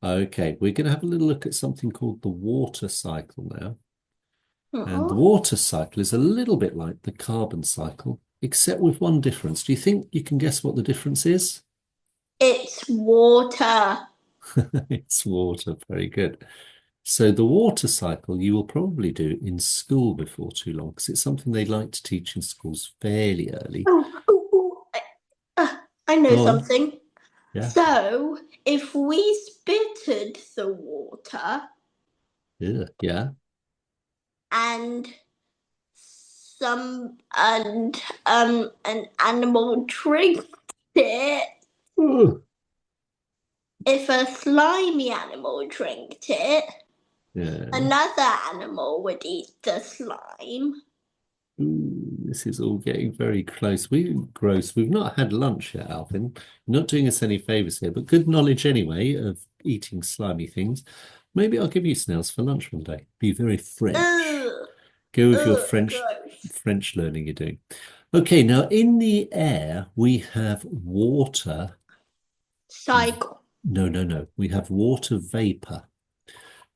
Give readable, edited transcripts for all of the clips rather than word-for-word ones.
Okay, we're going to have a little look at something called the water cycle now. And the Oh, water cycle is a little bit like the carbon cycle, except with one difference. Do you think you can guess what the difference is? it's water. It's water. Very good. So the water cycle you will probably do in school before too long, because it's something they like to teach in schools fairly early. Oh, oh, oh. I know Go on. something. Yeah. So, if we spitted the water Yeah. Yeah. and an animal drinks it, Ooh. if a slimy animal drank it, Yeah. another animal would eat the slime. Ooh, this is all getting very close. Gross. We've not had lunch yet, Alvin. You're not doing us any favors here, but good knowledge anyway of eating slimy things. Maybe I'll give you snails for lunch one day. Be very French. Ugh, Go with your ugh, French gross. French learning you're doing. Okay, now in the air we have water. Cycle. No, no, no. We have water vapor.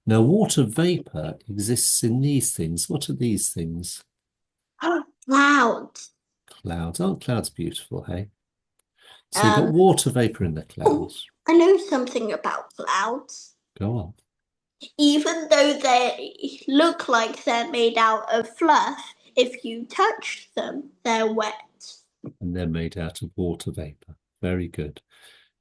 Now, water vapor exists in these things. What are these things? Clouds. Clouds. Aren't clouds beautiful, hey? So you've got Um, water vapor in the oh, clouds. I know something about clouds. Go on. Even though they look like they're made out of fluff, if you touch them, they're wet. And they're made out of water vapor. Very good.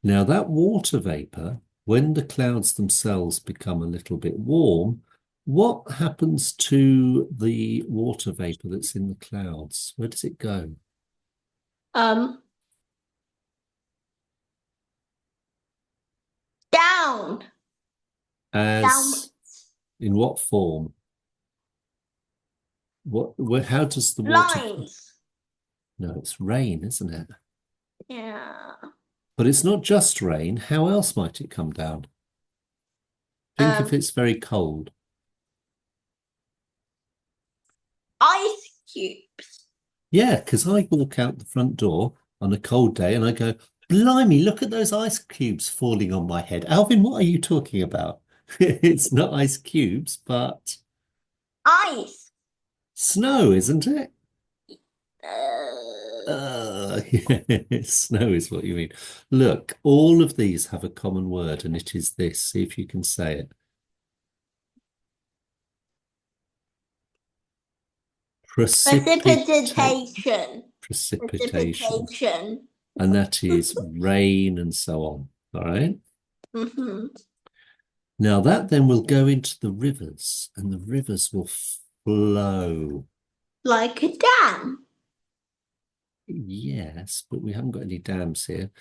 Now, that water vapor, when the clouds themselves become a little bit warm, what happens to the water vapor that's in the clouds? Where does it go? Um, down, As downwards, in what form? How does the water? lines. No, it's rain, isn't it? Yeah. But it's not just rain. How else might it come down? Think if Um, it's very cold. ice cubes. Yeah, because I walk out the front door on a cold day and I go, Blimey, look at those ice cubes falling on my head. Alvin, what are you talking about? It's not ice cubes, but Ice. snow, isn't it? Uh, Yeah, snow is what you mean. Look, all of these have a common word, and it is this. See if you can say it. Precipitate, precipitation. precipitation. Precipitation. And that is rain and so on. All right. Hmm. Now that then will go into the rivers, and the rivers will flow. Like a dam. Yes, but we haven't got any dams here.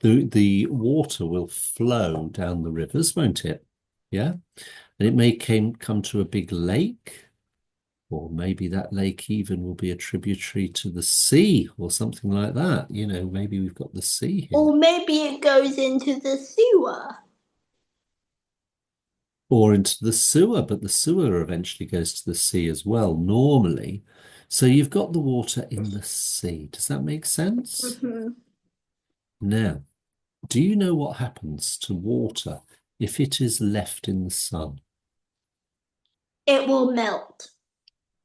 The water will flow down the rivers, won't it? Yeah. And it may come to a big lake, or maybe that lake even will be a tributary to the sea or something like that. Maybe we've got the sea here. Or maybe it goes into the sewer. Or into the sewer, but the sewer eventually goes to the sea as well, normally. So you've got the water in the sea. Does that make sense? Hmm. Now, do you know what happens to water if it is left in the sun? It will melt.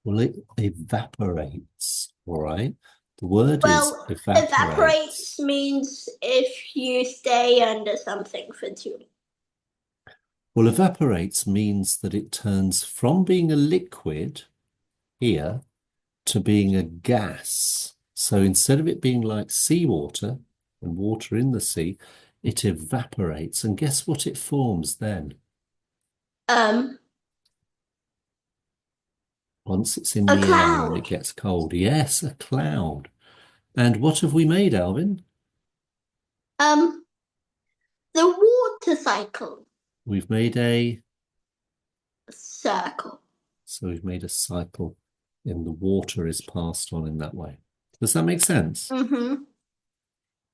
Well, it evaporates, all right? The word is Well, evaporates evaporates. means if you stay under something for too long. Well, evaporates means that it turns from being a liquid here to being a gas. So instead of it being like seawater and water in the sea, it evaporates. And guess what it forms then? Um, Once it's in a the air and it cloud. gets cold. Yes, a cloud. And what have we made, Alvin? Um, the water cycle. We've made a, Circle. so we've made a cycle and the water is passed on in that way. Does that make sense? Mm-hmm.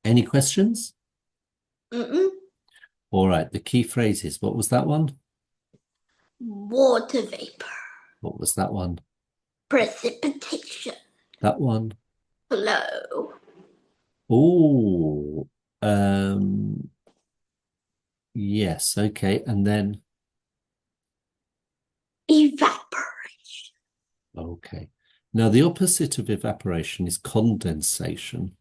Any questions? Mm-mm. All right, the key phrases. What was that one? Water vapor. What was that one? Precipitation. That one. Flow. Oh, um, Yes, okay. And then, Evaporate. okay. Now, the opposite of evaporation is condensation,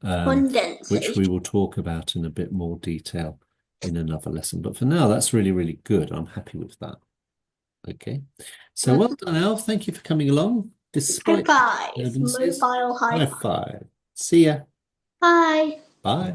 which we Condensation. will talk about in a bit more detail in another lesson. But for now, that's really, really good. I'm happy with that. Okay. So well done, Al. Thank you for coming along, High despite five. disturbances. Mobile high High five. five. See ya. Bye. Bye.